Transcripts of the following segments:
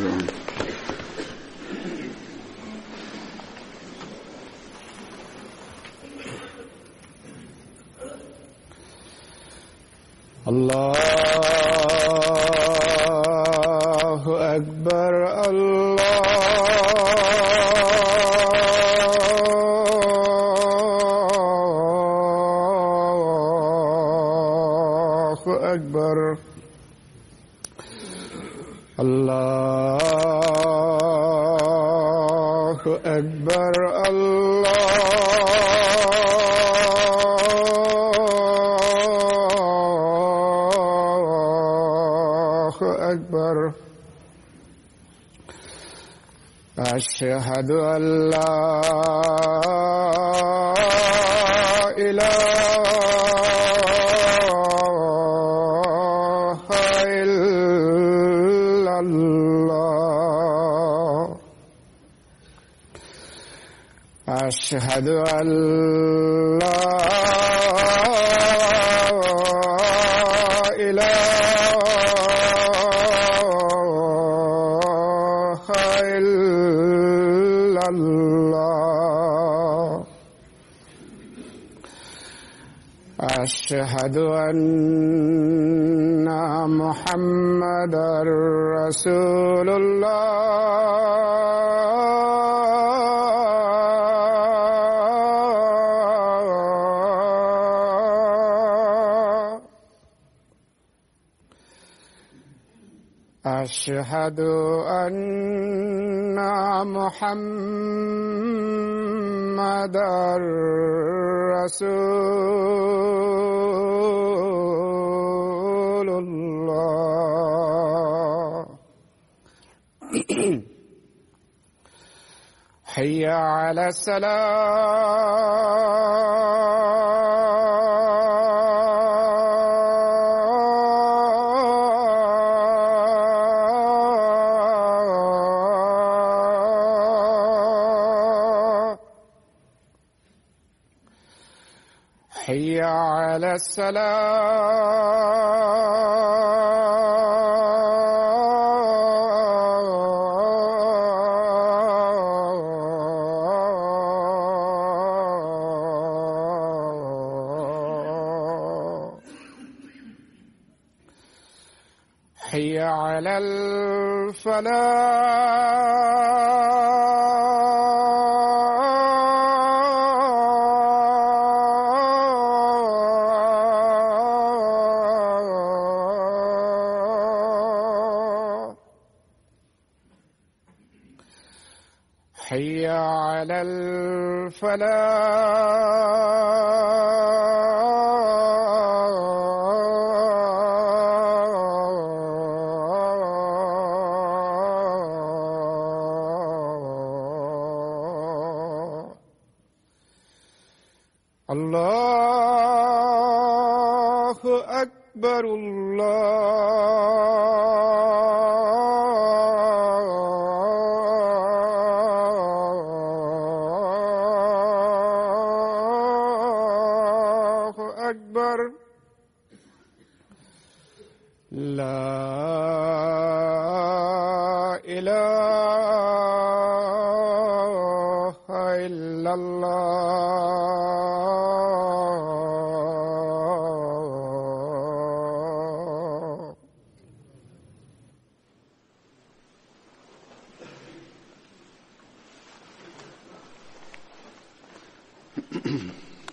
الله أكبر الله أكبر الله أكبر أشهد أن لا إله إلا الله أشهد أن لا أشهد أن محمدًا رسول الله أشهد أن محمدًا رسول الله حي على حي على حي على حي على الله أكبر الله أكبر لا إله إلا الله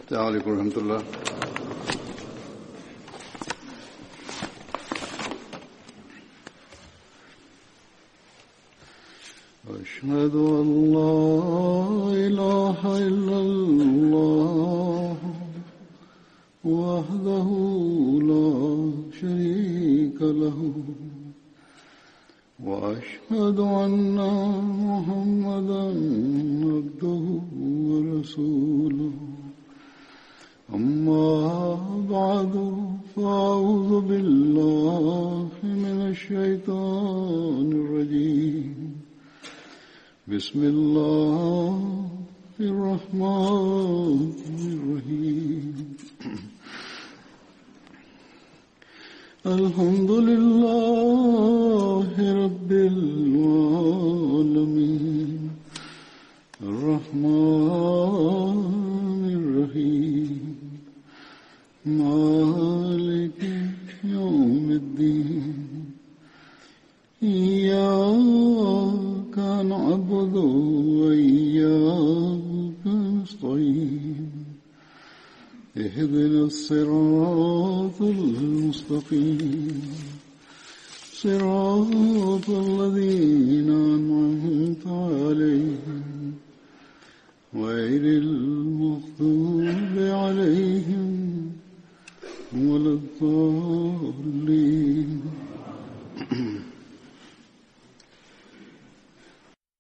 السلام عليكم ورحمة الله. أشهد أن لا إله إلا الله وحده لا شريك له وأشهد أن محمدًا عبده ورسوله. أما بعد فأعوذ بالله من الشيطان الرجيم. بسم الله الرحمن الرحيم. الحمد لله رب العالمين إياك نعبد وإياك نستعين اهدنا الصراط المستقيم صراط الذين أنعمت عليهم غير المغضوب عليهم ولا الضالين.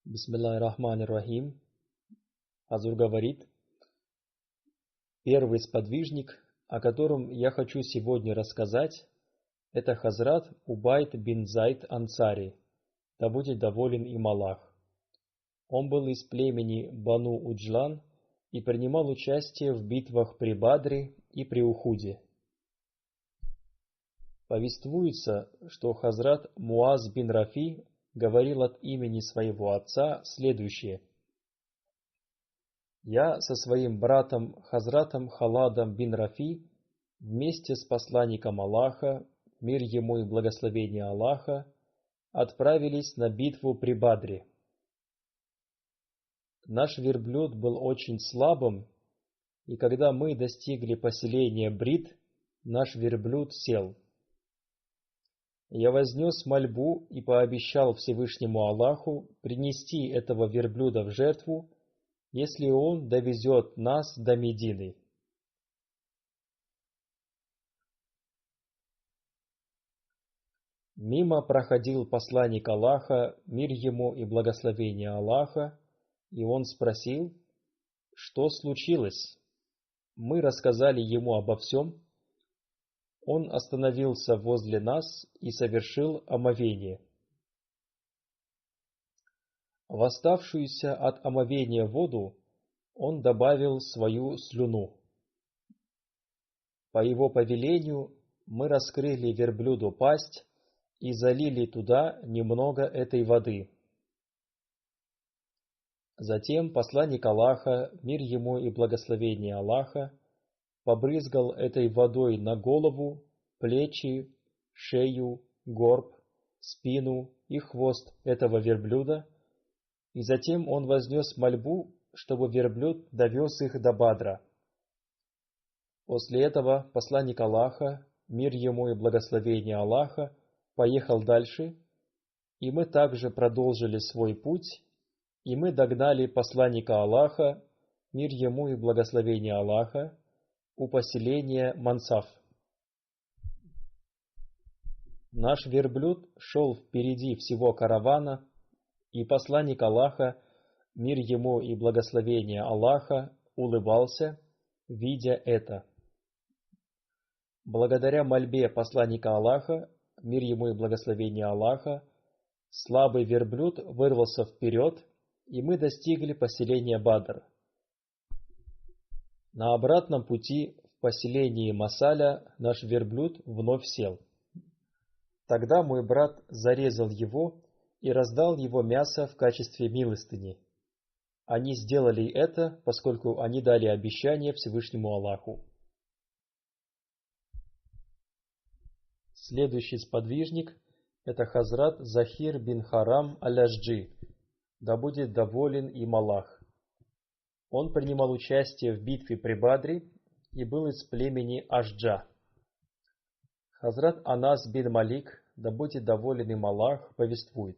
Бисмиллахир-рахманир-рахим. Хазур говорит: первый сподвижник, о котором я хочу сегодня рассказать, это Хазрат Убайд бин Зайд Ансари, да будет доволен им Аллах. Он был из племени Бану Уджлан и принимал участие в битвах при Бадре и при Ухуде. Повествуется, что Хазрат Муаз бин Рафи говорил от имени своего отца следующее: «Я со своим братом Хазратом Халадом бин Рафи вместе с посланником Аллаха, мир ему и благословение Аллаха, отправились на битву при Бадре. Наш верблюд был очень слабым, и когда мы достигли поселения Брит, наш верблюд сел. Я вознес мольбу и пообещал Всевышнему Аллаху принести этого верблюда в жертву, если он довезет нас до Медины. Мимо проходил посланник Аллаха, мир ему и благословение Аллаха, и он спросил, что случилось. Мы рассказали ему обо всем. Он остановился возле нас и совершил омовение. В оставшуюся от омовения воду он добавил свою слюну. По его повелению мы раскрыли верблюду пасть и залили туда немного этой воды. Затем посланник Аллаха, мир ему и благословение Аллаха, побрызгал этой водой на голову, плечи, шею, горб, спину и хвост этого верблюда, и затем он вознес мольбу, чтобы верблюд довез их до Бадра. После этого посланник Аллаха, мир ему и благословение Аллаха, поехал дальше, и мы также продолжили свой путь, и мы догнали посланника Аллаха, мир ему и благословение Аллаха, у поселения Мансаф. Наш верблюд шел впереди всего каравана, и посланник Аллаха, мир ему и благословение Аллаха, улыбался, видя это. Благодаря мольбе посланника Аллаха, мир ему и благословение Аллаха, слабый верблюд вырвался вперед, и мы достигли поселения Бадр. На обратном пути в поселении Масаля наш верблюд вновь сел. Тогда мой брат зарезал его и раздал его мясо в качестве милостыни. Они сделали это, поскольку они дали обещание Всевышнему Аллаху. Следующий сподвижник – это Хазрат Захир бин Харам Аляшджи, да будет доволен им Аллах. Он принимал участие в битве при Бадре и был из племени Ашджа. Хазрат Анас бин Малик, да будет доволен им Аллах, повествует.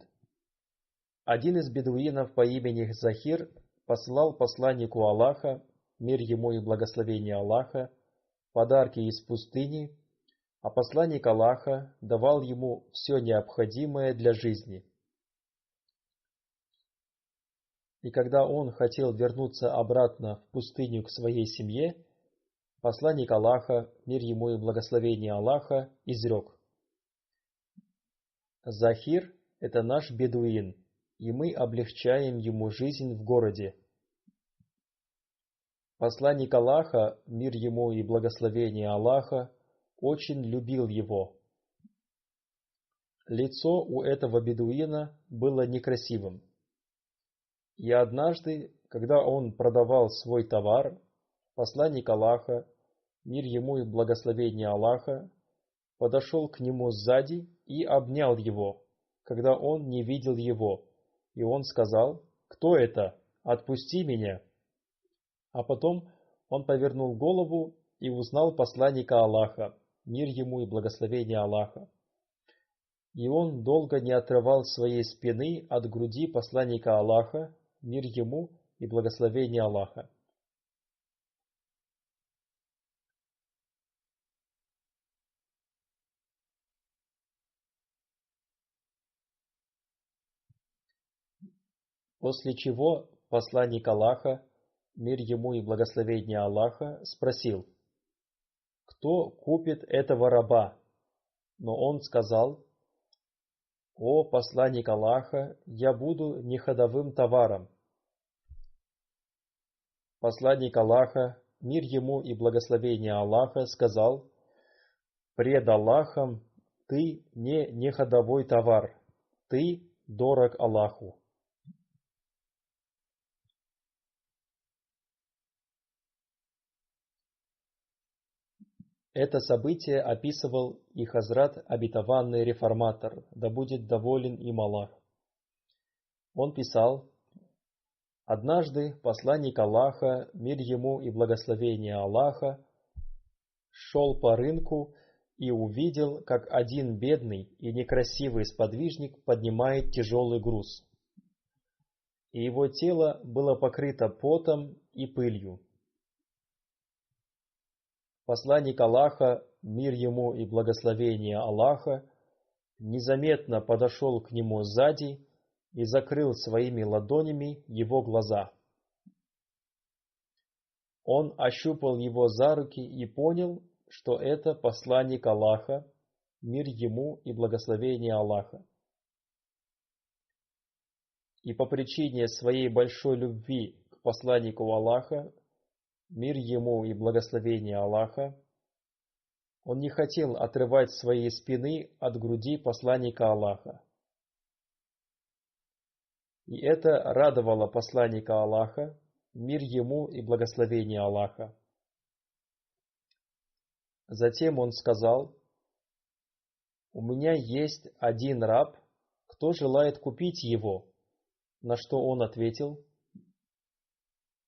Один из бедуинов по имени Захир послал посланнику Аллаха, мир ему и благословение Аллаха, подарки из пустыни, а посланник Аллаха давал ему все необходимое для жизни. И когда он хотел вернуться обратно в пустыню к своей семье, посланник Аллаха, мир ему и благословение Аллаха, изрек: «Захир – это наш бедуин, и мы облегчаем ему жизнь в городе». Посланник Аллаха, мир ему и благословение Аллаха, очень любил его. Лицо у этого бедуина было некрасивым. И однажды, когда он продавал свой товар, посланник Аллаха, мир ему и благословение Аллаха, подошел к нему сзади и обнял его, когда он не видел его. И он сказал: «Кто это? Отпусти меня!» А потом он повернул голову и узнал посланника Аллаха, мир ему и благословение Аллаха. И он долго не отрывал своей спины от груди посланника Аллаха, мир ему и благословение Аллаха. После чего посланник Аллаха, мир ему и благословение Аллаха, спросил: «Кто купит этого раба?» Но он сказал: «О посланник Аллаха, я буду не ходовым товаром». Посланник Аллаха, мир ему и благословение Аллаха, сказал: «Пред Аллахом ты не ходовой товар, ты дорог Аллаху». Это событие описывал и Хазрат обетованный реформатор, да будет доволен им Аллах. Он писал: «Однажды посланник Аллаха, мир ему и благословение Аллаха, шел по рынку и увидел, как один бедный и некрасивый сподвижник поднимает тяжелый груз, и его тело было покрыто потом и пылью. Посланник Аллаха, мир ему и благословение Аллаха, незаметно подошел к нему сзади и закрыл своими ладонями его глаза. Он ощупал его за руки и понял, что это посланник Аллаха, мир ему и благословение Аллаха. И по причине своей большой любви к посланнику Аллаха, мир ему и благословение Аллаха, он не хотел отрывать своей спины от груди посланника Аллаха. И это радовало посланника Аллаха, мир ему и благословение Аллаха. Затем он сказал: «У меня есть один раб, кто желает купить его?» На что он ответил: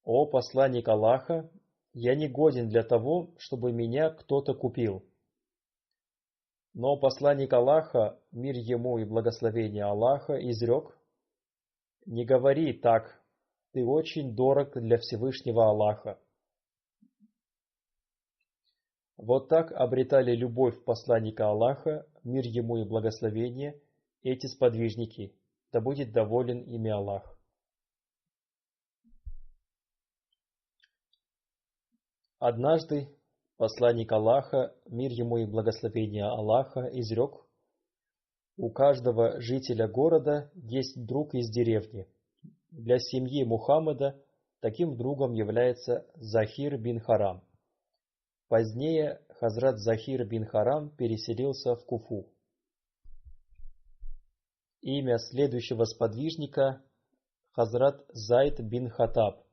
«О посланник Аллаха, я не годен для того, чтобы меня кто-то купил». Но посланник Аллаха, мир ему и благословение Аллаха, изрек: «Не говори так, ты очень дорог для Всевышнего Аллаха». Вот так обретали любовь посланника Аллаха, мир ему и благословение, эти сподвижники, да будет доволен ими Аллах. Однажды посланник Аллаха, мир ему и благословение Аллаха, изрек: «У каждого жителя города есть друг из деревни. Для семьи Мухаммада таким другом является Захир бин Харам». Позднее Хазрат Захир бин Харам переселился в Куфу. Имя следующего сподвижника – Хазрат Зайд бин Хаттаб,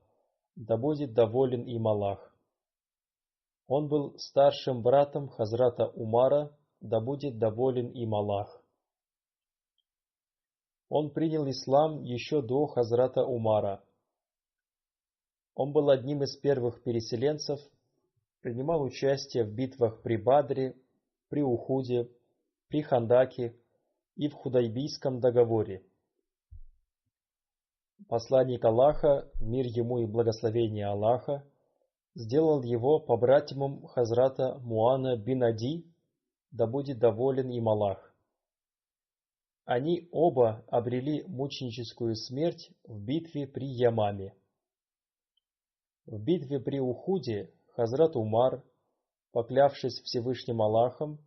да будет доволен им Аллах. Он был старшим братом Хазрата Умара, да будет доволен им Аллах. Он принял ислам еще до Хазрата Умара. Он был одним из первых переселенцев, принимал участие в битвах при Бадре, при Ухуде, при Хандаке и в Худайбийском договоре. Посланник Аллаха, мир ему и благословение Аллаха, сделал его побратимом Хазрата Муана бин Ади, да будет доволен им Аллах. Они оба обрели мученическую смерть в битве при Ямаме. В битве при Ухуде Хазрат Умар, поклявшись Всевышним Аллахом,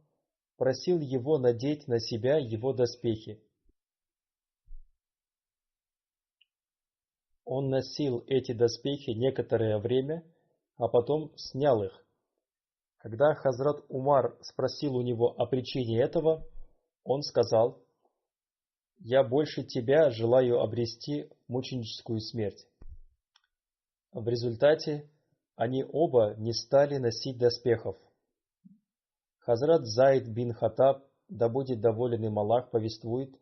просил его надеть на себя его доспехи. Он носил эти доспехи некоторое время, а потом снял их. Когда Хазрат Умар спросил у него о причине этого, он сказал: «Я больше тебя желаю обрести мученическую смерть». В результате они оба не стали носить доспехов. Хазрат Зайд бин Хаттаб, да будет доволен им Аллах, повествует: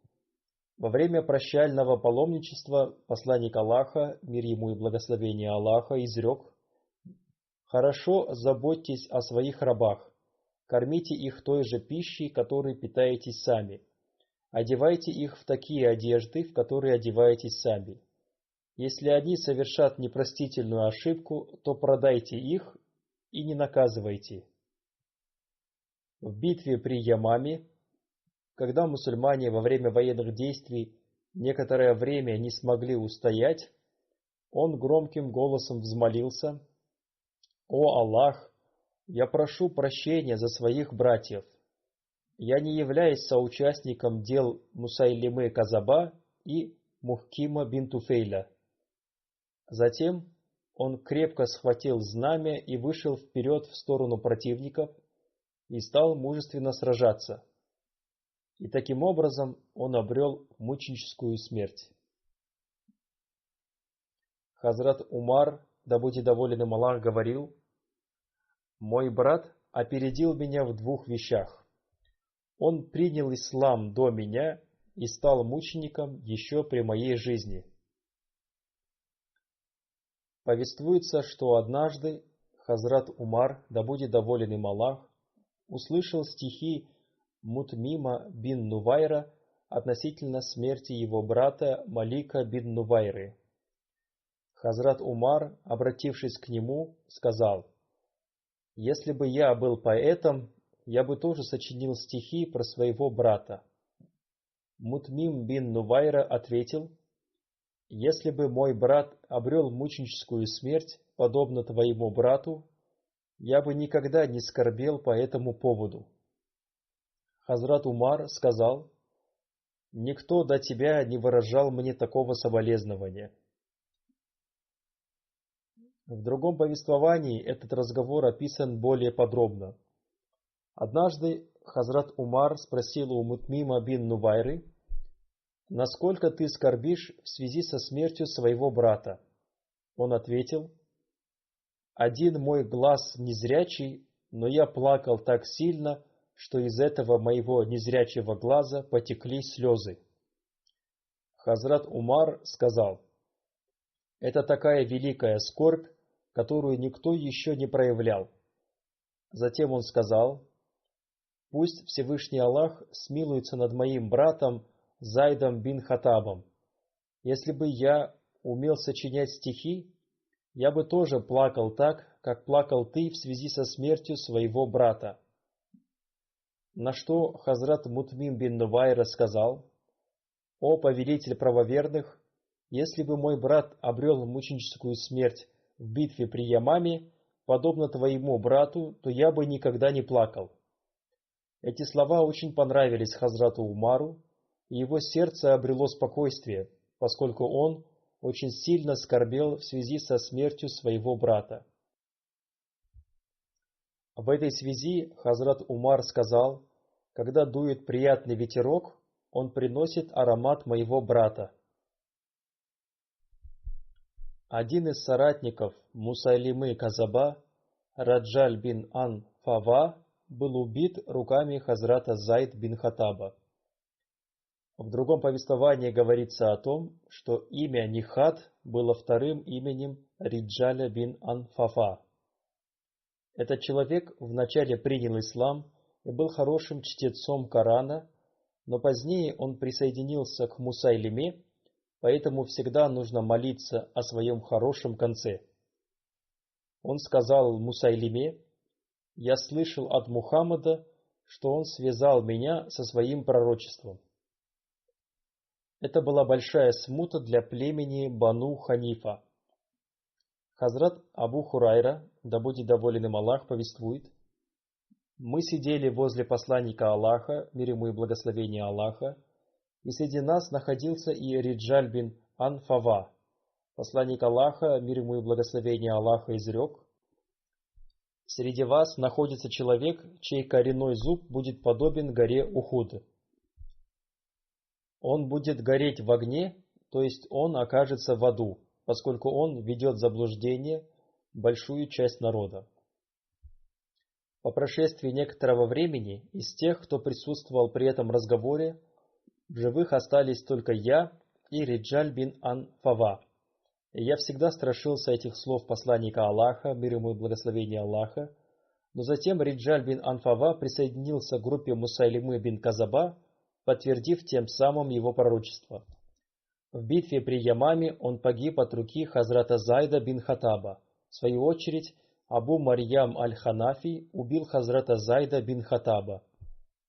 Во время прощального паломничества посланник Аллаха, мир ему и благословение Аллаха, изрек: «Хорошо заботьтесь о своих рабах, кормите их той же пищей, которой питаетесь сами, одевайте их в такие одежды, в которые одеваетесь сами. Если они совершат непростительную ошибку, то продайте их и не наказывайте». В битве при Ямаме, когда мусульмане во время военных действий некоторое время не смогли устоять, он громким голосом взмолился: «О Аллах, я прошу прощения за своих братьев. Я не являюсь соучастником дел Мусайлимы Казаба и Мухкима бин Туфейля». Затем он крепко схватил знамя и вышел вперед в сторону противников и стал мужественно сражаться. И таким образом он обрел мученическую смерть. Хазрат Умар, да будет доволен им Аллах, говорил: «Мой брат опередил меня в 2 вещах. Он принял ислам до меня и стал мучеником еще при моей жизни». Повествуется, что однажды Хазрат Умар, да будет доволен им Аллах, услышал стихи Мутмима бин Нувайра относительно смерти его брата Малика бин Нувайры. Хазрат Умар, обратившись к нему, сказал: «Если бы я был поэтом, я бы тоже сочинил стихи про своего брата». Мутмим бин Нувайра ответил: «Если бы мой брат обрел мученическую смерть, подобно твоему брату, я бы никогда не скорбел по этому поводу». Хазрат Умар сказал: «Никто до тебя не выражал мне такого соболезнования». В другом повествовании этот разговор описан более подробно. Однажды Хазрат Умар спросил у Мутмима бин Нувайры: «Насколько ты скорбишь в связи со смертью своего брата?» Он ответил: «Один мой глаз незрячий, но я плакал так сильно, что из этого моего незрячего глаза потекли слезы». Хазрат Умар сказал: «Это такая великая скорбь, которую никто еще не проявлял». Затем он сказал: «Пусть Всевышний Аллах смилуется над моим братом Зайдом бин Хаттабом. Если бы я умел сочинять стихи, я бы тоже плакал так, как плакал ты в связи со смертью своего брата». На что Хазрат Мутмим бин Нувайра сказал: «О повелитель правоверных, если бы мой брат обрел мученическую смерть в битве при Ямаме, подобно твоему брату, то я бы никогда не плакал». Эти слова очень понравились Хазрату Умару, и его сердце обрело спокойствие, поскольку он очень сильно скорбел в связи со смертью своего брата. В этой связи Хазрат Умар сказал: «Когда дует приятный ветерок, он приносит аромат моего брата». Один из соратников Мусайлимы Казаба, Раджаль бин Ан-Фава, был убит руками Хазрата Зайд бин Хаттаба. В другом повествовании говорится о том, что имя Нихат было вторым именем Риджаля бин Ан-Фафа. Этот человек вначале принял ислам и был хорошим чтецом Корана, но позднее он присоединился к Мусайлиме, поэтому всегда нужно молиться о своем хорошем конце. Он сказал Мусайлиме: «Я слышал от Мухаммада, что он связал меня со своим пророчеством». Это была большая смута для племени Бану Ханифа. Хазрат Абу Хурайра, да будет доволен им Аллах, повествует: «Мы сидели возле посланника Аллаха, мир ему и благословение Аллаха, и среди нас находился и Риджаль бин Ан-Фава. Посланник Аллаха, мир ему и благословение Аллаха, изрек: среди вас находится человек, чей коренной зуб будет подобен горе Ухуд. Он будет гореть в огне, то есть он окажется в аду, поскольку он ведет в заблуждение большую часть народа». По прошествии некоторого времени из тех, кто присутствовал при этом разговоре, В живых остались только я и Риджаль бин Анфава. И я всегда страшился этих слов посланника Аллаха, мир ему и благословение Аллаха, но затем Риджаль бин Анфава присоединился к группе Мусайлимы бин Казаба, подтвердив тем самым его пророчество. В битве при Ямаме он погиб от руки Хазрата Зайда бин Хаттаба. В свою очередь, Абу Марьям аль-Ханафи убил Хазрата Зайда бин Хаттаба.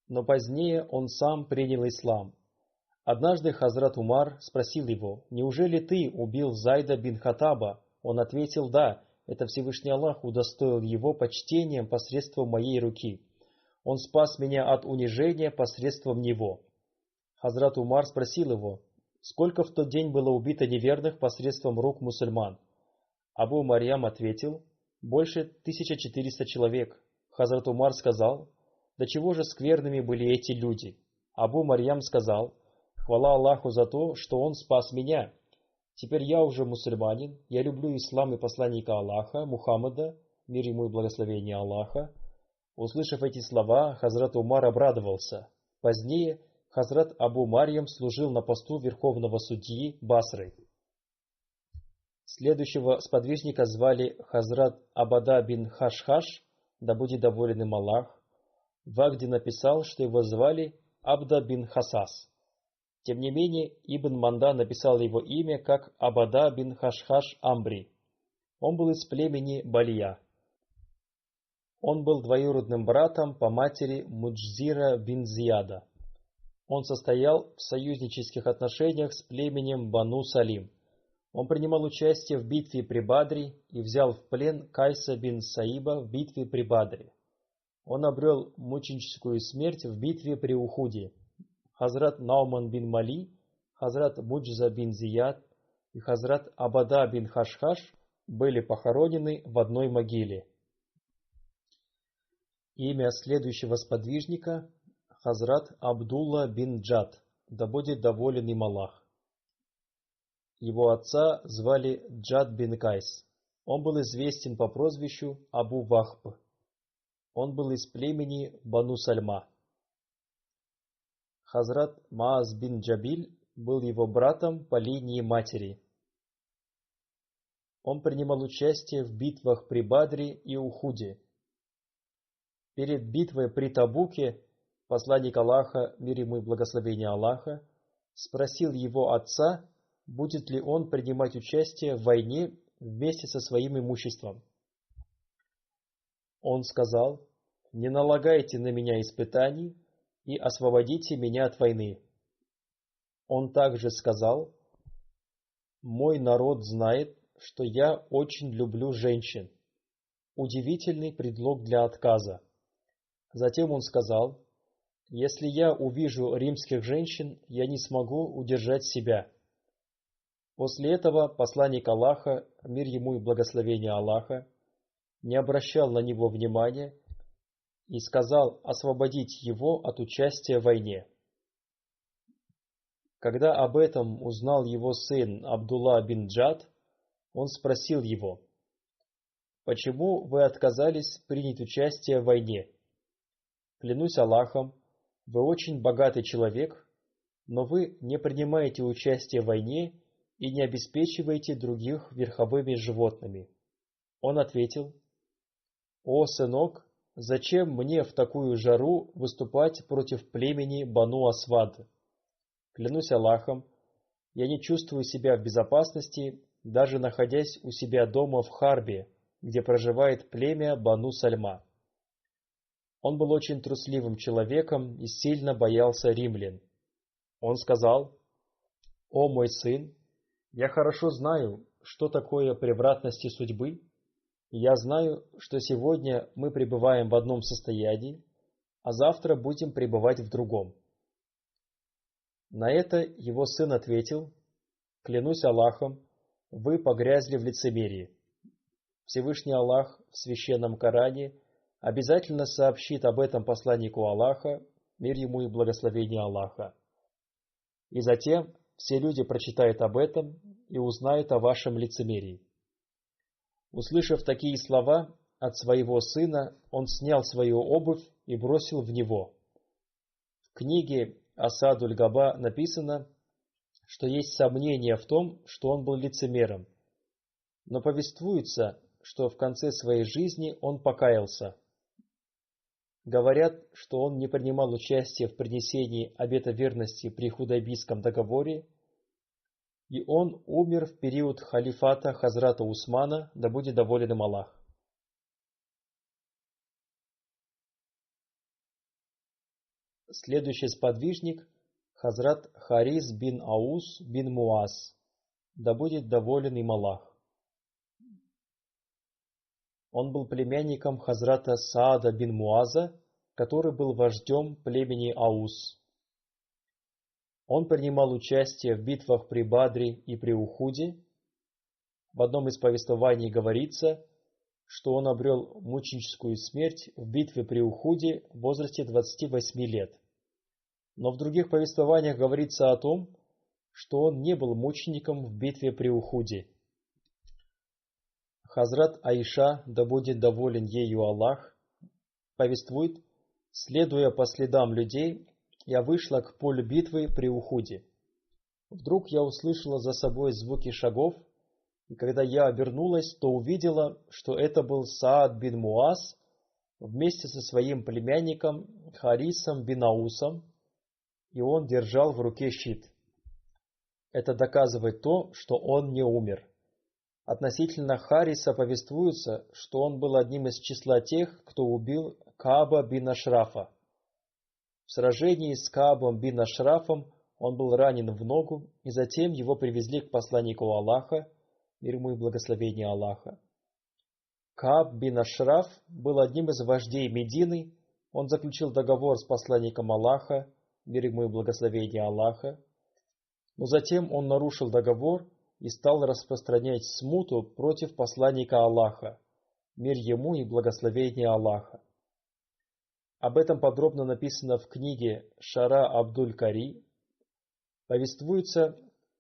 Но позднее он сам принял ислам. Однажды Хазрат Умар спросил его: «Неужели ты убил Зайда бин Хаттаба?» Он ответил: «Да, это Всевышний Аллах удостоил его почтением посредством моей руки. Он спас меня от унижения посредством него». Хазрат Умар спросил его: «Сколько в тот день было убито неверных посредством рук мусульман?» Абу Марьям ответил: «Больше 1400 человек». Хазрат Умар сказал: «До чего же скверными были эти люди?» Абу Марьям сказал: «Хвала Аллаху за то, что Он спас меня. Теперь я уже мусульманин, я люблю ислам и посланника Аллаха, Мухаммада, мир ему и благословение Аллаха». Услышав эти слова, Хазрат Умар обрадовался. Позднее Хазрат Абу Марьям служил на посту верховного судьи Басры. Следующего сподвижника звали Хазрат Абада бин Хашхаш, да будет доволен им Аллах. Вагди написал, что его звали Абда бин Хасас. Тем не менее, Ибн Манда написал его имя как Абада бин Хашхаш Амбри. Он был из племени Балия. Он был двоюродным братом по матери Муджзира бин Зияда. Он состоял в союзнических отношениях с племенем Бану Салим. Он принимал участие в битве при Бадре и взял в плен Кайса бин Саиба в битве при Бадре. Он обрел мученическую смерть в битве при Ухуде. Хазрат Науман бин Мали, Хазрат Муджза бин Зияд и Хазрат Абада бин Хашхаш были похоронены в одной могиле. Имя следующего сподвижника – Хазрат Абдулла бин Джад, да будет доволен им Аллах. Его отца звали Джад бин Кайс. Он был известен по прозвищу Абу Вахб. Он был из племени Бану Сальма. Хазрат Мааз бин Джабиль был его братом по линии матери. Он принимал участие в битвах при Бадре и Ухуде. Перед битвой при Табуке посланник Аллаха, мир ему и благословение Аллаха, спросил его отца, будет ли он принимать участие в войне вместе со своим имуществом. Он сказал: «Не налагайте на меня испытаний и освободите меня от войны». Он также сказал: «Мой народ знает, что я очень люблю женщин». Удивительный предлог для отказа. Затем он сказал: «Если я увижу римских женщин, я не смогу удержать себя». После этого посланник Аллаха, мир ему и благословение Аллаха, не обращал на него внимания и сказал освободить его от участия в войне. Когда об этом узнал его сын Абдулла бин Джад, он спросил его: «Почему вы отказались принять участие в войне? Клянусь Аллахом, вы очень богатый человек, но вы не принимаете участие в войне и не обеспечиваете других верховыми животными». Он ответил: «О, сынок, зачем мне в такую жару выступать против племени Бану Асвад? Клянусь Аллахом, я не чувствую себя в безопасности, даже находясь у себя дома в Харбе, где проживает племя Бану Сальма». Он был очень трусливым человеком и сильно боялся римлян. Он сказал: «О мой сын, я хорошо знаю, что такое превратности судьбы, и я знаю, что сегодня мы пребываем в одном состоянии, а завтра будем пребывать в другом». На это его сын ответил: «Клянусь Аллахом, вы погрязли в лицемерии. Всевышний Аллах в священном Коране обязательно сообщит об этом посланнику Аллаха, мир ему и благословение Аллаха. И затем все люди прочитают об этом и узнают о вашем лицемерии». Услышав такие слова от своего сына, он снял свою обувь и бросил в него. В книге Асад-уль-Габа написано, что есть сомнения в том, что он был лицемером, но повествуется, что в конце своей жизни он покаялся. Говорят, что он не принимал участия в принесении обета верности при Худайбийском договоре, и он умер в период халифата Хазрата Усмана, да будет доволен им Аллах. Следующий сподвижник – Хазрат Харис бин Аус бин Муаз, да будет доволен им Аллах. Он был племянником Хазрата Саада бин Муаза, который был вождем племени Аус. Он принимал участие в битвах при Бадре и при Ухуде. В одном из повествований говорится, что он обрел мученическую смерть в битве при Ухуде в возрасте 28 лет. Но в других повествованиях говорится о том, что он не был мучеником в битве при Ухуде. Хазрат Аиша, да будет доволен ею Аллах, повествует: следуя по следам людей, я вышла к полю битвы при Ухуде. Вдруг я услышала за собой звуки шагов, и когда я обернулась, то увидела, что это был Саад бин Муаз вместе со своим племянником Харисом бин Аусом, и он держал в руке щит. Это доказывает то, что он не умер. Относительно Хариса повествуется, что он был одним из числа тех, кто убил Кааба бин Ашрафа. В сражении с Каабом бин Ашрафом он был ранен в ногу, и затем его привезли к посланнику Аллаха, мир ему и благословение Аллаха. Кааб бин Ашраф был одним из вождей Медины, он заключил договор с посланником Аллаха, мир ему и благословение Аллаха, но затем он нарушил договор и стал распространять смуту против посланника Аллаха, мир ему и благословение Аллаха. Об этом подробно написано в книге Шара Абдуль-Кари. Повествуется,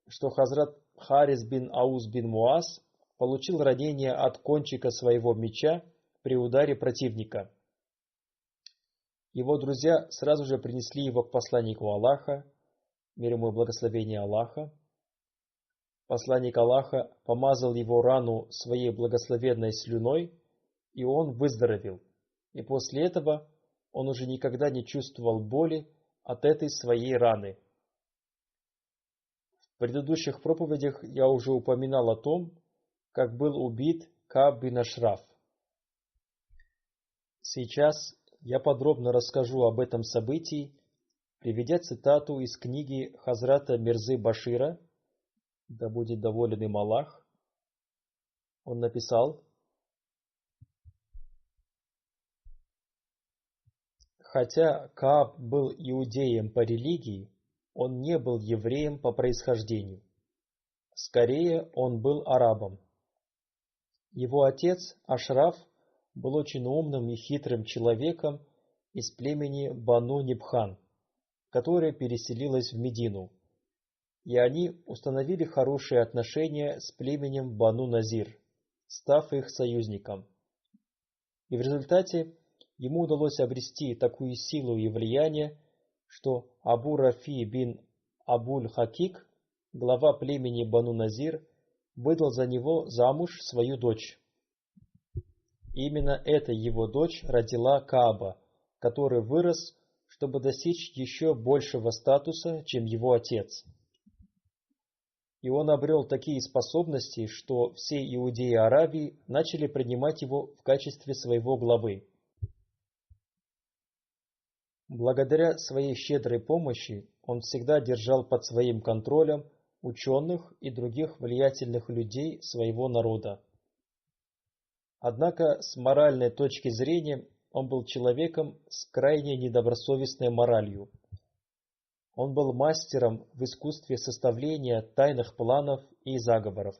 что Хазрат Харис бин Аус бин Муаз получил ранение от кончика своего меча при ударе противника. Его друзья сразу же принесли его к посланнику Аллаха, мир ему и благословение Аллаха. Посланник Аллаха помазал его рану своей благословенной слюной, и он выздоровел. И после этого он уже никогда не чувствовал боли от этой своей раны. В предыдущих проповедях я уже упоминал о том, как был убит Кааб бин Ашраф. Сейчас я подробно расскажу об этом событии, приведя цитату из книги Хазрата Мирзы Башира, да будет доволен им Аллах. Он написал: хотя Кааб был иудеем по религии, он не был евреем по происхождению. Скорее, он был арабом. Его отец Ашраф был очень умным и хитрым человеком из племени Бану Нибхан, которое переселилось в Медину, и они установили хорошие отношения с племенем Бану Назир, став их союзником. И в результате ему удалось обрести такую силу и влияние, что Абу Рафи бин Абуль-Хакик, глава племени Бану Назир, выдал за него замуж свою дочь. Именно эта его дочь родила Кааба, который вырос, чтобы достичь еще большего статуса, чем его отец. И он обрел такие способности, что все иудеи Аравии начали принимать его в качестве своего главы. Благодаря своей щедрой помощи он всегда держал под своим контролем ученых и других влиятельных людей своего народа. Однако с моральной точки зрения он был человеком с крайне недобросовестной моралью. Он был мастером в искусстве составления тайных планов и заговоров.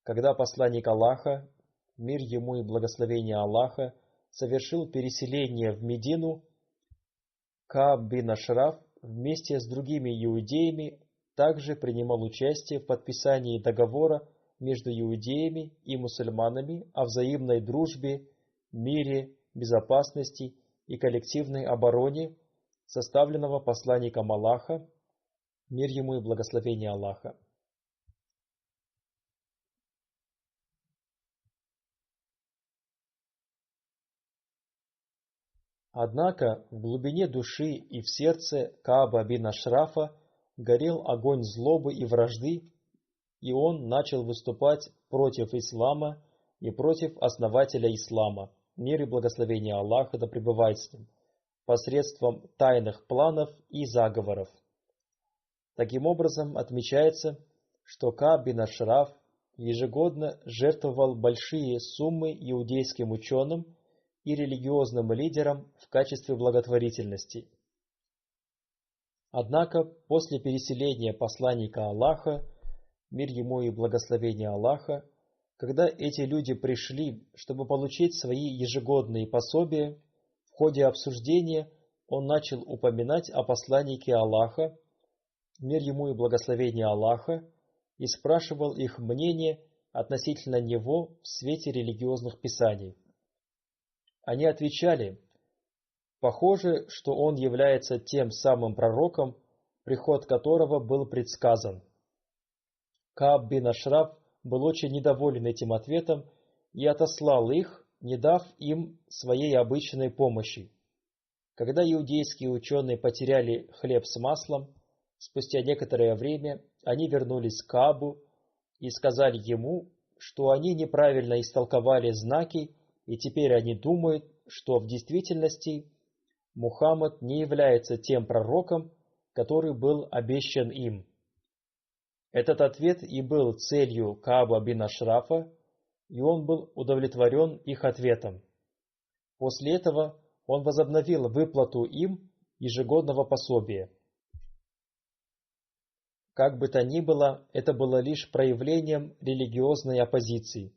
Когда посланник Аллаха, мир ему и благословение Аллаха, совершил переселение в Медину, Кааб бин Ашраф вместе с другими иудеями также принимал участие в подписании договора между иудеями и мусульманами о взаимной дружбе, мире, безопасности и коллективной обороне составленного посланником Аллаха, мир ему и благословение Аллаха. Однако в глубине души и в сердце Кааба бин Ашрафа горел огонь злобы и вражды, и он начал выступать против ислама и против основателя ислама, мир и благословение Аллаха да пребывает с ним, посредством тайных планов и заговоров. Таким образом, отмечается, что Кааб бин Ашраф ежегодно жертвовал большие суммы иудейским ученым и религиозным лидерам в качестве благотворительности. Однако после переселения посланника Аллаха, мир ему и благословение Аллаха, когда эти люди пришли, чтобы получить свои ежегодные пособия, в ходе обсуждения он начал упоминать о посланнике Аллаха, мир ему и благословение Аллаха, и спрашивал их мнение относительно него в свете религиозных писаний. Они отвечали: похоже, что он является тем самым пророком, приход которого был предсказан. Кааб бин Ашраф был очень недоволен этим ответом и отослал их, не дав им своей обычной помощи. Когда иудейские ученые потеряли хлеб с маслом, спустя некоторое время они вернулись к Каабу и сказали ему, что они неправильно истолковали знаки, и теперь они думают, что в действительности Мухаммад не является тем пророком, который был обещан им. Этот ответ и был целью Кааба бин Ашрафа, и он был удовлетворен их ответом. После этого он возобновил выплату им ежегодного пособия. Как бы то ни было, это было лишь проявлением религиозной оппозиции,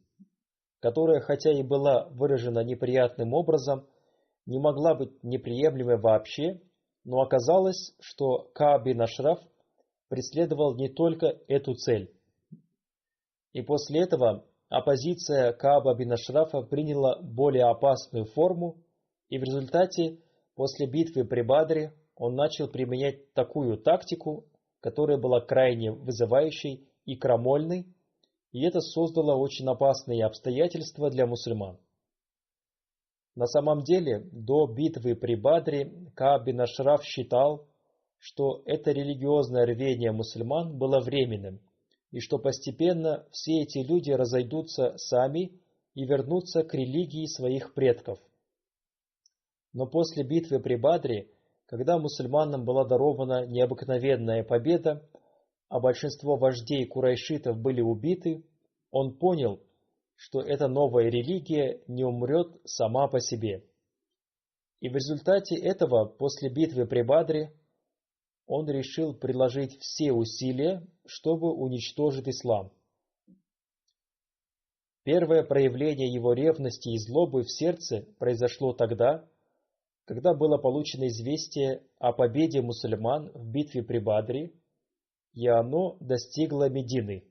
которая, хотя и была выражена неприятным образом, не могла быть неприемлемой вообще, но оказалось, что Кааб бин Ашраф преследовал не только эту цель. И после этого оппозиция Кааба бин Ашрафа приняла более опасную форму, и в результате, после битвы при Бадре, он начал применять такую тактику, которая была крайне вызывающей и крамольной, и это создало очень опасные обстоятельства для мусульман. На самом деле, до битвы при Бадре Кааб бин Ашраф считал, что это религиозное рвение мусульман было временным, и что постепенно все эти люди разойдутся сами и вернутся к религии своих предков. Но после битвы при Бадре, когда мусульманам была дарована необыкновенная победа, а большинство вождей курайшитов были убиты, он понял, что эта новая религия не умрет сама по себе. И в результате этого, после битвы при Бадре, он решил приложить все усилия, чтобы уничтожить ислам. Первое проявление его ревности и злобы в сердце произошло тогда, когда было получено известие о победе мусульман в битве при Бадре, и оно достигло Медины.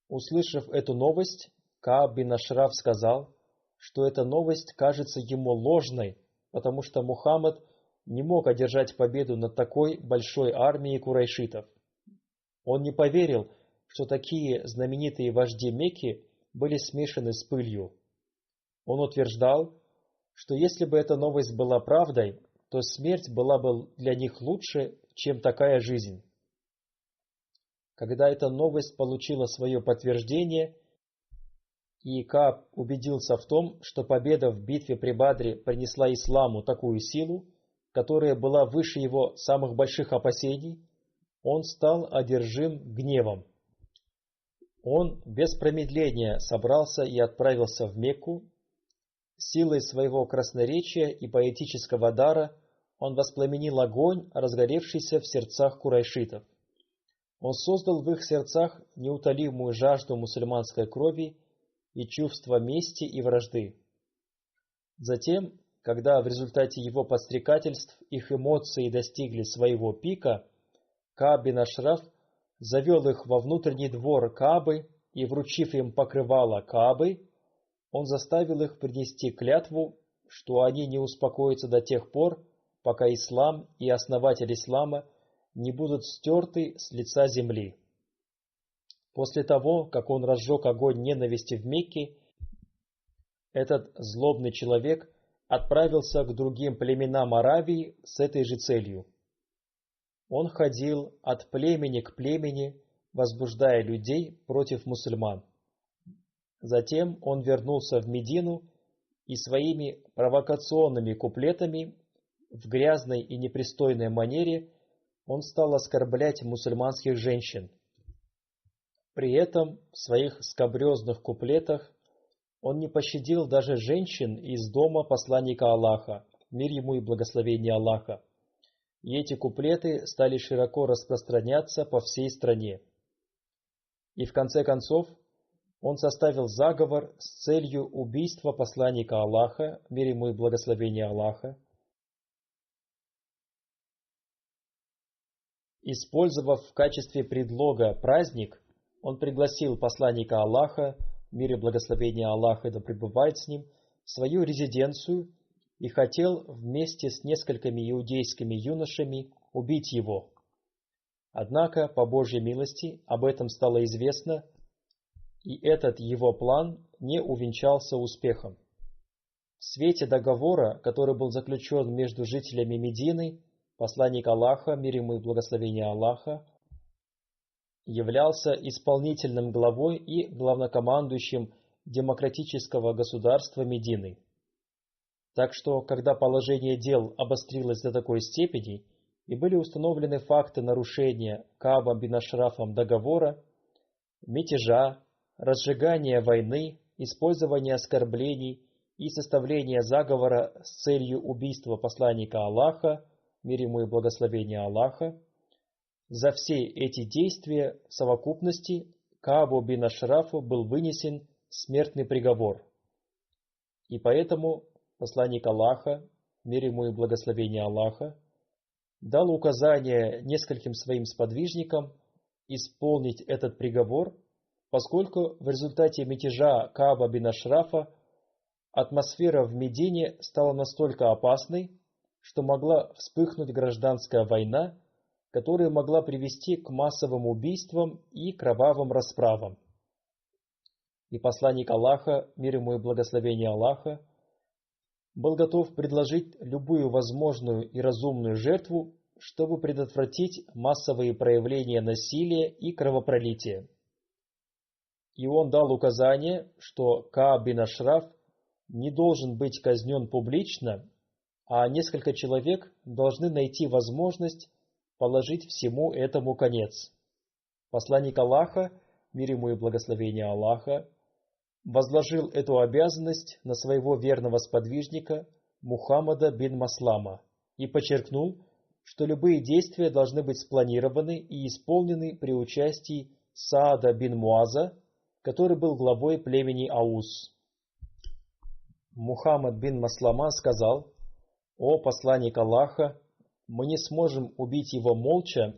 Услышав эту новость, Кааб бин Ашраф сказал, что эта новость кажется ему ложной, потому что Мухаммад не мог одержать победу над такой большой армией курайшитов. Он не поверил, что такие знаменитые вожди Мекки были смешаны с пылью. Он утверждал, что если бы эта новость была правдой, то смерть была бы для них лучше, чем такая жизнь. Когда эта новость получила свое подтверждение, и Кааб убедился в том, что победа в битве при Бадре принесла исламу такую силу, которая была выше его самых больших опасений, он стал одержим гневом. Он без промедления собрался и отправился в Мекку. Силой своего красноречия и поэтического дара он воспламенил огонь, разгоревшийся в сердцах курайшитов. Он создал в их сердцах неутолимую жажду мусульманской крови и чувство мести и вражды. Затем, когда в результате его подстрекательств их эмоции достигли своего пика, Кааб бин Ашраф завел их во внутренний двор Каабы и, вручив им покрывало Каабы, он заставил их принести клятву, что они не успокоятся до тех пор, пока ислам и основатель ислама не будут стерты с лица земли. После того, как он разжег огонь ненависти в Мекке, этот злобный человек отправился к другим племенам Аравии с этой же целью. Он ходил от племени к племени, возбуждая людей против мусульман. Затем он вернулся в Медину и своими провокационными куплетами в грязной и непристойной манере он стал оскорблять мусульманских женщин. При этом в своих скабрезных куплетах он не пощадил даже женщин из дома посланника Аллаха, мир ему и благословение Аллаха. И эти куплеты стали широко распространяться по всей стране. И в конце концов он составил заговор с целью убийства посланника Аллаха, мир ему и благословение Аллаха. Использовав в качестве предлога праздник, он пригласил посланника Аллаха, мир и благословение Аллаха да пребывает с ним, в свою резиденцию и хотел вместе с несколькими иудейскими юношами убить его. Однако, по Божьей милости, об этом стало известно, и этот его план не увенчался успехом. В свете договора, который был заключен между жителями Медины, посланник Аллаха, мир ему и благословение Аллаха, являлся исполнительным главой и главнокомандующим демократического государства Медины. Так что, когда положение дел обострилось до такой степени и были установлены факты нарушения Каабом бин Ашрафом договора, мятежа, разжигания войны, использования оскорблений и составления заговора с целью убийства посланника Аллаха, мир ему и благословение Аллаха, за все эти действия в совокупности Каабу бин Ашрафу был вынесен смертный приговор. И поэтому посланник Аллаха, мир ему и благословение Аллаха, дал указание нескольким своим сподвижникам исполнить этот приговор, поскольку в результате мятежа Кааба бин Ашрафа атмосфера в Медине стала настолько опасной, что могла вспыхнуть гражданская война, которая могла привести к массовым убийствам и кровавым расправам. И посланник Аллаха, мир ему и благословение Аллаха, был готов предложить любую возможную и разумную жертву, чтобы предотвратить массовые проявления насилия и кровопролития. И он дал указание, что Кааб бин Ашраф не должен быть казнен публично, а несколько человек должны найти возможность положить всему этому конец. Посланник Аллаха, мир ему и благословение Аллаха, возложил эту обязанность на своего верного сподвижника Мухаммада бин Маслама и подчеркнул, что любые действия должны быть спланированы и исполнены при участии Саада бин Муаза, который был главой племени Аус. Мухаммад бин Маслама сказал: «О посланник Аллаха, мы не сможем убить его молча,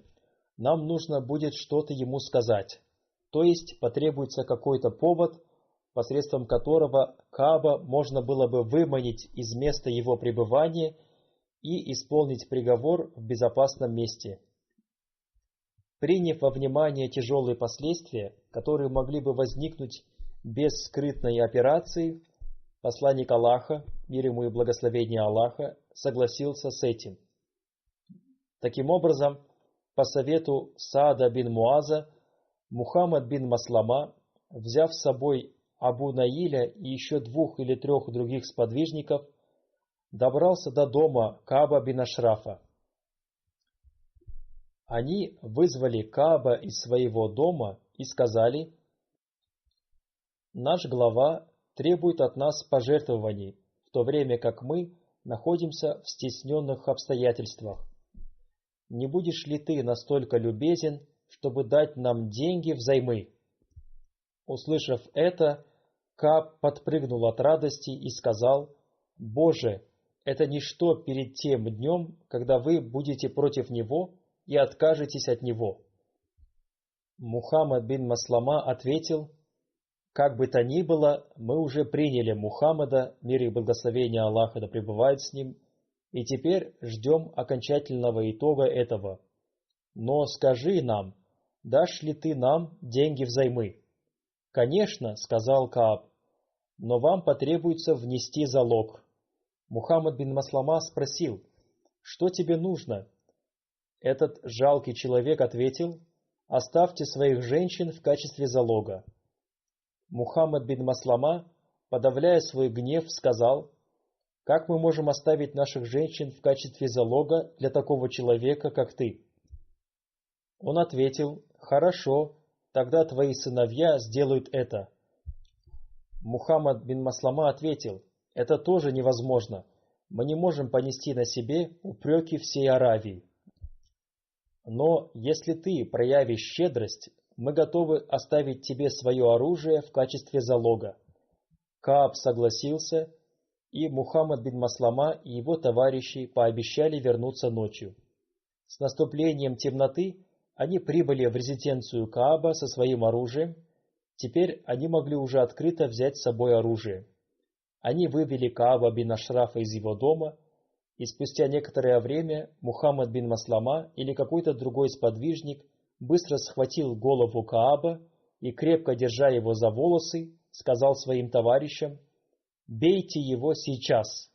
нам нужно будет что-то ему сказать, то есть потребуется какой-то повод, посредством которого Кааба можно было бы выманить из места его пребывания и исполнить приговор в безопасном месте». Приняв во внимание тяжелые последствия, которые могли бы возникнуть без скрытной операции, посланник Аллаха, мир ему и благословение Аллаха, согласился с этим. Таким образом, по совету Саада бин Муаза, Мухаммад бин Маслама, взяв с собой Абу Наиля и еще 2 или 3 других сподвижников, добрался до дома Кааба бин Ашрафа. Они вызвали Кааба из своего дома и сказали: «Наш глава требует от нас пожертвований, в то время как мы находимся в стесненных обстоятельствах. Не будешь ли ты настолько любезен, чтобы дать нам деньги взаймы?» Услышав это, Кааб подпрыгнул от радости и сказал: «Боже, это ничто перед тем днем, когда вы будете против него и откажетесь от него». Мухаммад бин Маслама ответил: Как бы то ни было, мы уже приняли Мухаммада, мир и благословение Аллаха да пребывает с ним, и теперь ждем окончательного итога этого. Но скажи нам, дашь ли ты нам деньги взаймы? Конечно, сказал Кааб, но вам потребуется внести залог. Мухаммад бин Маслама спросил, что тебе нужно? Этот жалкий человек ответил, оставьте своих женщин в качестве залога. Мухаммад бин Маслама, подавляя свой гнев, сказал, как мы можем оставить наших женщин в качестве залога для такого человека, как ты? Он ответил, хорошо, тогда твои сыновья сделают это. Мухаммад бин Маслама ответил, это тоже невозможно, мы не можем понести на себе упреки всей Аравии. Но если ты проявишь щедрость, мы готовы оставить тебе свое оружие в качестве залога. Кааб согласился, и Мухаммад бин Маслама и его товарищи пообещали вернуться ночью. С наступлением темноты они прибыли в резиденцию Кааба со своим оружием. Теперь они могли уже открыто взять с собой оружие. Они вывели Кааба бин Ашрафа из его дома, и спустя некоторое время Мухаммад бин Маслама или какой-то другой сподвижник быстро схватил голову Кааба и, крепко держа его за волосы, сказал своим товарищам, «Бейте его сейчас!»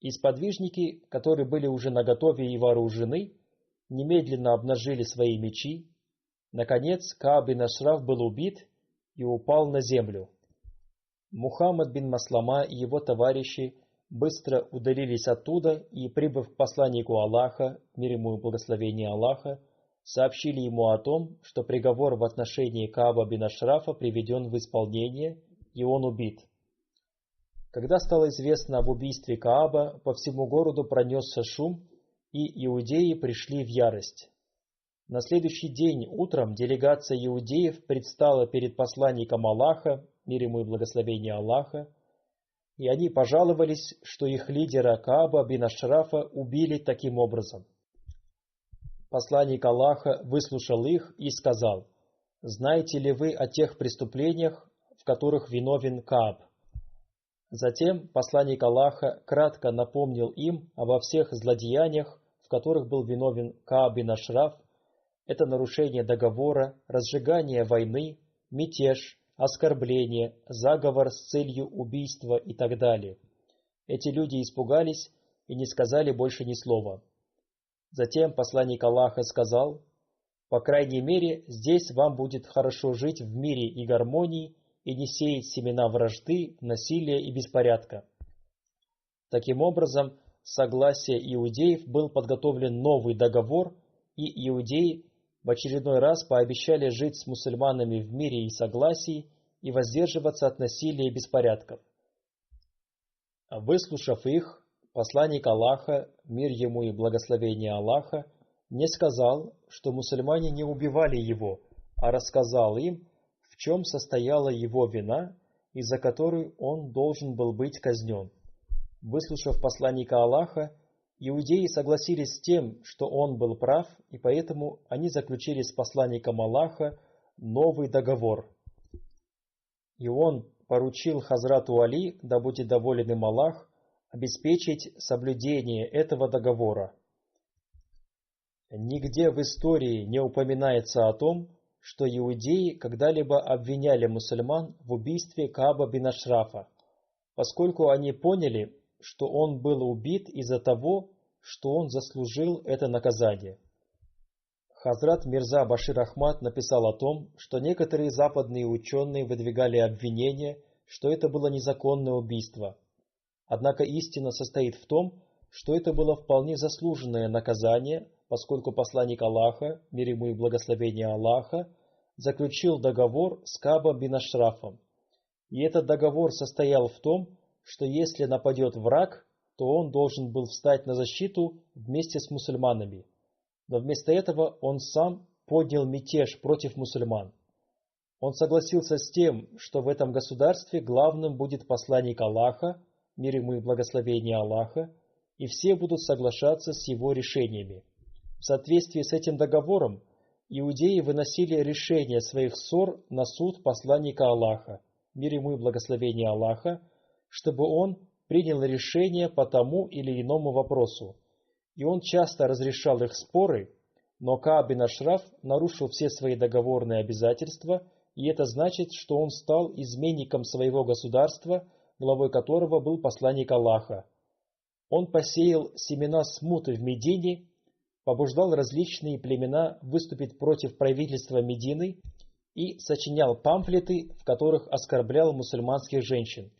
И сподвижники, которые были уже наготове и вооружены, немедленно обнажили свои мечи. Наконец Кааб бин Ашраф был убит и упал на землю. Мухаммад бин Маслама и его товарищи быстро удалились оттуда и, прибыв к посланнику Аллаха, мир ему и благословение Аллаха, сообщили ему о том, что приговор в отношении Кааба бин Ашрафа приведен в исполнение, и он убит. Когда стало известно об убийстве Кааба, по всему городу пронесся шум, и иудеи пришли в ярость. На следующий день утром делегация иудеев предстала перед посланником Аллаха, мир ему и благословение Аллаха, и они пожаловались, что их лидера Кааба бин Ашрафа убили таким образом. Посланник Аллаха выслушал их и сказал, «Знаете ли вы о тех преступлениях, в которых виновен Кааб?» Затем посланник Аллаха кратко напомнил им обо всех злодеяниях, в которых был виновен Кааб бин Ашраф. Это нарушение договора, разжигание войны, мятеж, оскорбление, заговор с целью убийства и так далее. Эти люди испугались и не сказали больше ни слова. Затем посланник Аллаха сказал, «По крайней мере, здесь вам будет хорошо жить в мире и гармонии и не сеять семена вражды, насилия и беспорядка». Таким образом, с согласия иудеев был подготовлен новый договор, и иудеи в очередной раз пообещали жить с мусульманами в мире и согласии и воздерживаться от насилия и беспорядков. Выслушав их, посланник Аллаха, мир ему и благословение Аллаха, не сказал, что мусульмане не убивали его, а рассказал им, в чем состояла его вина, из-за которой он должен был быть казнен. Выслушав посланника Аллаха, иудеи согласились с тем, что он был прав, и поэтому они заключили с посланником Аллаха новый договор. И он поручил Хазрату Али, да будет доволен им Аллах, обеспечить соблюдение этого договора. Нигде в истории не упоминается о том, что иудеи когда-либо обвиняли мусульман в убийстве Кааба бин Ашрафа, поскольку они поняли, что он был убит из-за того, что он заслужил это наказание. Хазрат Мирза Башир Ахмад написал о том, что некоторые западные ученые выдвигали обвинение, что это было незаконное убийство. Однако истина состоит в том, что это было вполне заслуженное наказание, поскольку посланник Аллаха, мир ему и благословение Аллаха, заключил договор с Каабом бин Ашрафом. И этот договор состоял в том, что если нападет враг, то он должен был встать на защиту вместе с мусульманами. Но вместо этого он сам поднял мятеж против мусульман. Он согласился с тем, что в этом государстве главным будет посланник Аллаха, мир ему и благословение Аллаха, и все будут соглашаться с его решениями. В соответствии с этим договором иудеи выносили решение своих ссор на суд посланника Аллаха, мир ему и благословение Аллаха, чтобы он принял решение по тому или иному вопросу, и он часто разрешал их споры, но Кааб бин Ашраф нарушил все свои договорные обязательства, и это значит, что он стал изменником своего государства, главой которого был посланник Аллаха. Он посеял семена смуты в Медине, побуждал различные племена выступить против правительства Медины и сочинял памфлеты, в которых оскорблял мусульманских женщин.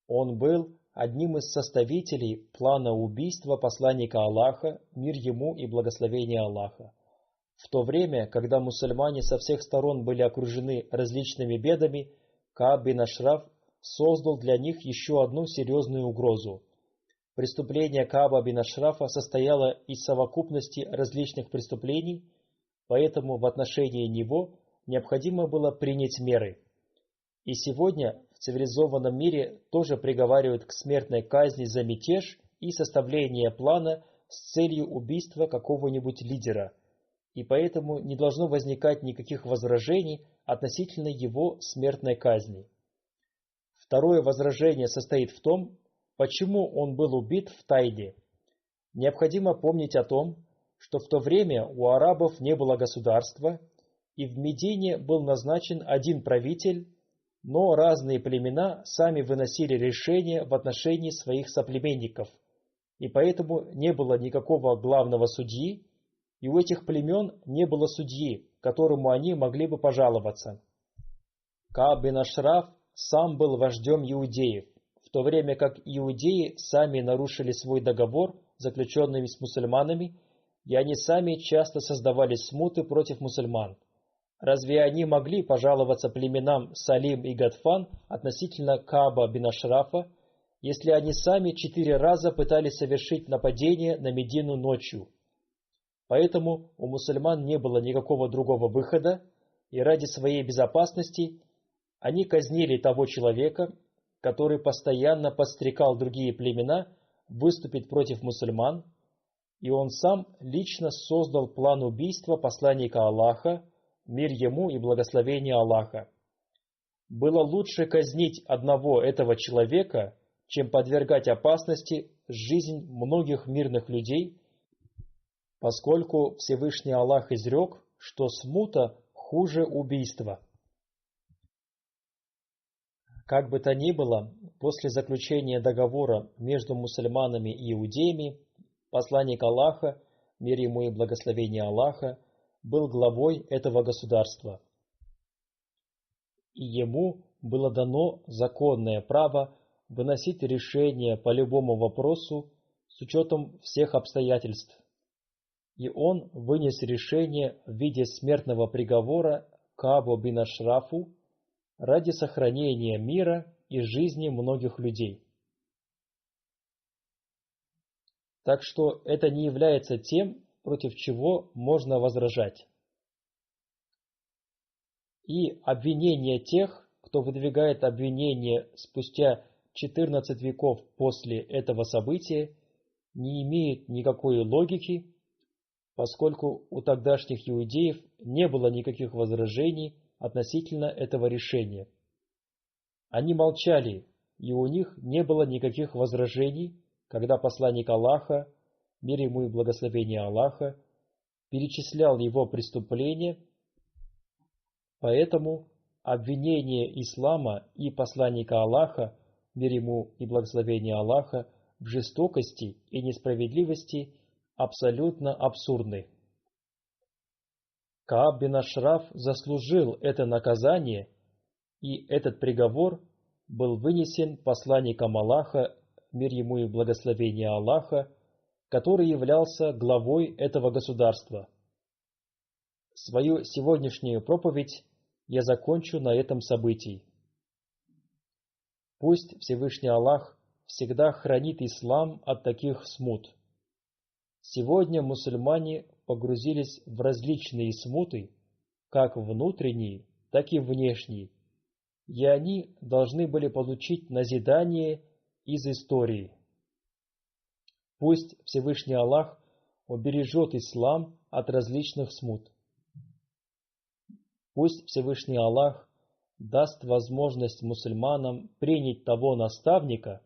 Он был одним из составителей плана убийства посланника Аллаха, мир ему и благословение Аллаха. В то время, когда мусульмане со всех сторон были окружены различными бедами, Кааб бин Ашраф создал для них еще одну серьезную угрозу. Преступление Кааба бин Ашрафа состояло из совокупности различных преступлений, поэтому в отношении него необходимо было принять меры. И сегодня в цивилизованном мире тоже приговаривают к смертной казни за мятеж и составление плана с целью убийства какого-нибудь лидера, и поэтому не должно возникать никаких возражений относительно его смертной казни. Второе возражение состоит в том, почему он был убит в тайне. Необходимо помнить о том, что в то время у арабов не было государства, и в Медине был назначен один правитель, но разные племена сами выносили решения в отношении своих соплеменников, и поэтому не было никакого главного судьи, и у этих племен не было судьи, которому они могли бы пожаловаться. Кааб бин Ашраф сам был вождем иудеев, в то время как иудеи сами нарушили свой договор, заключенный с мусульманами, и они сами часто создавали смуты против мусульман. Разве они могли пожаловаться племенам Салим и Гадфан относительно Кааба бин Ашрафа, если они сами 4 раза пытались совершить нападение на Медину ночью? Поэтому у мусульман не было никакого другого выхода, и ради своей безопасности они казнили того человека, который постоянно подстрекал другие племена выступить против мусульман, и он сам лично создал план убийства посланника Аллаха, мир ему и благословение Аллаха. Было лучше казнить одного этого человека, чем подвергать опасности жизнь многих мирных людей, поскольку Всевышний Аллах изрек, что смута хуже убийства. Как бы то ни было, после заключения договора между мусульманами и иудеями, посланник Аллаха, мир ему и благословение Аллаха, был главой этого государства. И ему было дано законное право выносить решения по любому вопросу с учетом всех обстоятельств. И он вынес решение в виде смертного приговора Каабу бин Ашрафу ради сохранения мира и жизни многих людей. Так что это не является тем, против чего можно возражать. И обвинение тех, кто выдвигает обвинение спустя 14 веков после этого события, не имеет никакой логики, поскольку у тогдашних иудеев не было никаких возражений относительно этого решения. Они молчали, и у них не было никаких возражений, когда посланник Аллаха, мир ему и благословение Аллаха, перечислял его преступления, поэтому обвинение ислама и посланника Аллаха, мир ему и благословение Аллаха, в жестокости и несправедливости абсолютно абсурдны. Кааб бин Ашраф заслужил это наказание, и этот приговор был вынесен посланником Аллаха, мир ему и благословение Аллаха, который являлся главой этого государства. Свою сегодняшнюю проповедь я закончу на этом событии. Пусть Всевышний Аллах всегда хранит ислам от таких смут. Сегодня мусульмане погрузились в различные смуты, как внутренние, так и внешние, и они должны были получить назидание из истории. Пусть Всевышний Аллах убережет ислам от различных смут. Пусть Всевышний Аллах даст возможность мусульманам принять того наставника,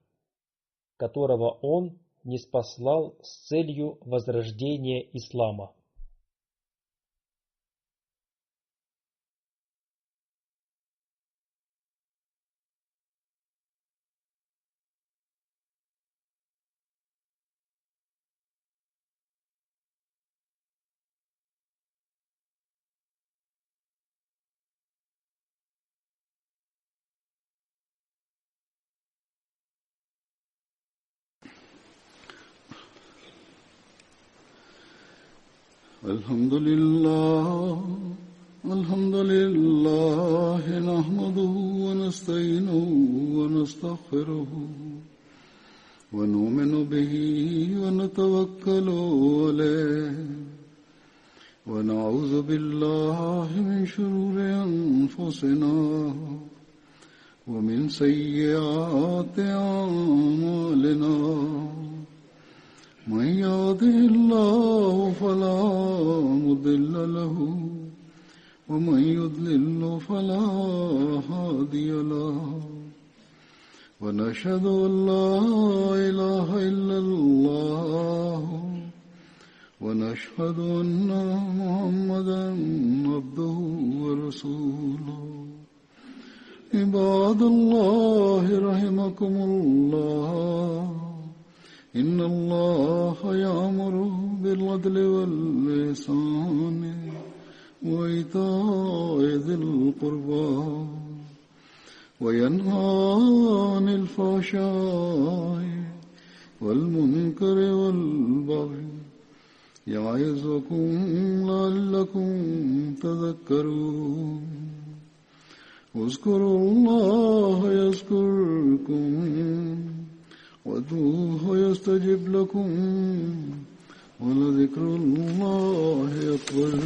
которого он ниспослал с целью возрождения ислама. الحمد لله نحمده ونستعينه ونستغفره ونؤمن به ونتوكل عليه ونعوذ بالله من شرور أنفسنا ومن سيئات أعمالنا من يهده الله فلا مضل له ومن يضلل فلا هادي له ونشهد أن لا إله إلا الله ونشهد أن محمدا عبده ورسوله عباد الله رحمكم الله إن الله يأمر بالعدل والإحسان وإيتاء ذي القربى وينهى عن الفحشاء والمنكر والبغي يعظكم لعلكم تذكرون اذكروا الله يذكركم وادعوه يستجب لكم ولذكر الله أكبر